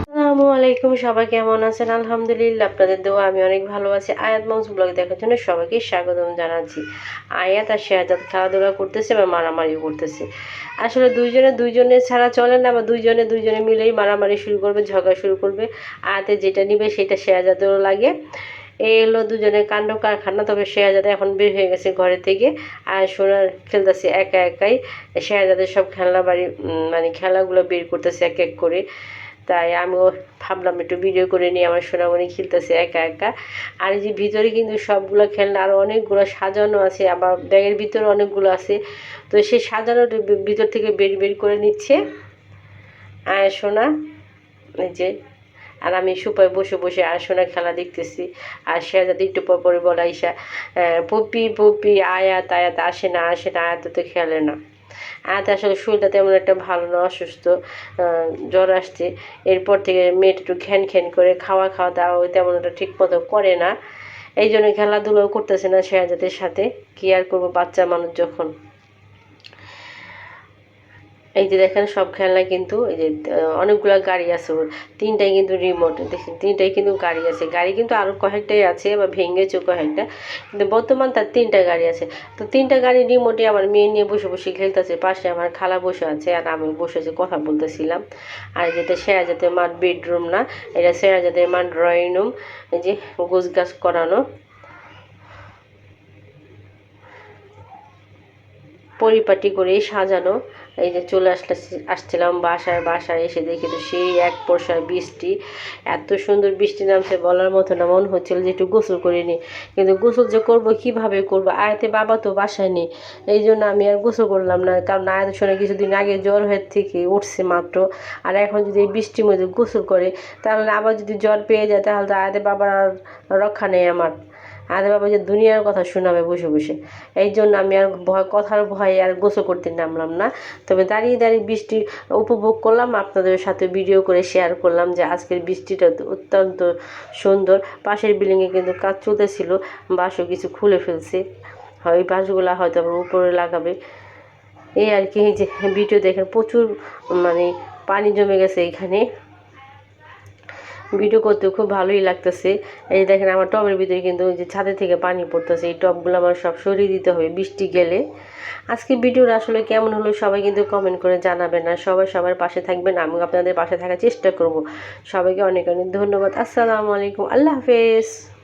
আসসালামু আলাইকুম, সবাই কেমন আছেন? আলহামদুলিল্লাহ, আপনাদের দোয়া আমি অনেক ভালো আছি। আয়াত মাউস ব্লগ দেখার জন্য সবাইকে স্বাগতম জানাচ্ছি। আয়াত আর শেহাজাদ খেলাধুলা করতেছে বা মারামারি করতেছে। আসলে দুইজনে ছাড়া চলে না, বা দুইজনে মিলেই মারামারি শুরু করবে, ঝগড়া শুরু করবে। আয়াতে যেটা নিবে সেটা শেহাজাদেরও লাগে। এই হলো দুজনের কাণ্ড কারখানা। তবে শেহাজাদা এখন বের হয়ে গেছে ঘরে থেকে, আর সোনার খেলতেছে একা একাই। শেহাজাদের সব খেলনা বাড়ি মানে খেলাগুলো বের করতেছে এক এক করে। তাই আমিও ভাবলাম একটু ভিডিও করে নিয়ে আমার সোনামণি খেলতেছে একা একা। আর এই যে ভিতরে কিন্তু সবগুলো খেলনা আরও অনেকগুলো সাজানো আছে, আবার ব্যাগের ভিতরে অনেকগুলো আছে। তো সেই সাজানোর ভিতর থেকে বের বের করে নিচ্ছে সোনা, এই যে। আর আমি সুপায় বসে বসে সোনা খেলা দেখতেছি। আর শেহাজাদ একটু পর পরে বলে আইসা, পপি পপি আয়াত আয়াত আসে না আয়াত তো খেলে না। আয়াত আসলে শরীরটা তেমন একটা ভালো না, অসুস্থ, জ্বর আসছে। এরপর থেকে মেয়েটা একটু ঘ্যান ঘ্যান করে, খাওয়া দাওয়া তেমন একটা ঠিক মতো করে না। এই জন্য খেলাধুলাও করতেছে না শেহাজাদের সাথে। কি আর করবো, বাচ্চা মানুষ যখন। এই যে দেখেন সব খেলনা কিন্তু এই যে অনেকগুলো গাড়ি আছে, তিনটাই কিন্তু রিমোট। দেখেন তিনটাই কিন্তু গাড়ি আছে, গাড়ি কিন্তু আরও কয়েকটাই আছে বা ভেঙেছে কয়েকটা, কিন্তু বর্তমান তার তিনটা গাড়ি আছে। তো তিনটা গাড়ি রিমোটে আমার মেয়ে নিয়ে বসে বসে খেলতেছে। পাশে আমার খালা বসে আছে আর আমি বসেছি কথা বলতেছিলাম। আর যেটা শেহাজাদের মার বেডরুম না, এটা শেহাজাদের মার ড্রয়িং রুম। এই যে গোছ গাছ করানো, পরিপাটি করে সাজানো। এই যে চলে আসছিলাম বাসায় এসে দেখি তো সেই এক বর্ষার বৃষ্টি। এত সুন্দর বৃষ্টি নামছে বলার মতো না, মনে হচ্ছিল যে একটু গোসল করে নিই। কিন্তু গোসল যে করবো কীভাবে করবো, আয়াতে বাবা তো বাসায় নেই। এই জন্য আমি আর গোসল করলাম না, কারণ আয়াতের সঙ্গে কিছুদিন আগে জ্বর হয়ে থেকে উঠছে মাত্র। আর এখন যদি এই বৃষ্টির মধ্যে গোসল করে, তাহলে আবার যদি জ্বর পেয়ে যায়, তাহলে তো আয়াতে বাবার আর রক্ষা নেই আমার। আরে বাবা যে দুনিয়ার কথা শোনাবে বসে বসে। এই জন্য আমি আর কথার ভয়ে আর গোসল করতে নামলাম না। তবে দাঁড়িয়ে দাঁড়িয়ে বৃষ্টি উপভোগ করলাম, আপনাদের সাথে ভিডিও করে শেয়ার করলাম যে আজকের বৃষ্টিটা অত্যন্ত সুন্দর। পাশের বিল্ডিংয়ে কিন্তু কাজ চলতেছিল, বাঁশও কিছু খুলে ফেলছে। ওই বাঁশগুলো হয়তো আবার উপরে লাগাবে। এই আর কি, যে ভিডিও দেখেন প্রচুর মানে পানি জমে গেছে এখানে। ভিডিও করতে খুব ভালোই লাগতেছে। এই দেখেন আমার টবের ভিতরে কিন্তু ওই যে ছাদে থেকে পানি পড়তেছে, এই টবগুলো আমার সব সরিয়ে দিতে হবে বৃষ্টি গেলে। আজকে ভিডিওটা আসলে কেমন হলো সবাই কিন্তু কমেন্ট করে জানাবেন, আর সবাই সবার পাশে থাকবেন, আমিও আপনাদের পাশে থাকার চেষ্টা করব। সবাইকে অনেক অনেক ধন্যবাদ। আসসালামু আলাইকুম, আল্লাহ হাফেজ।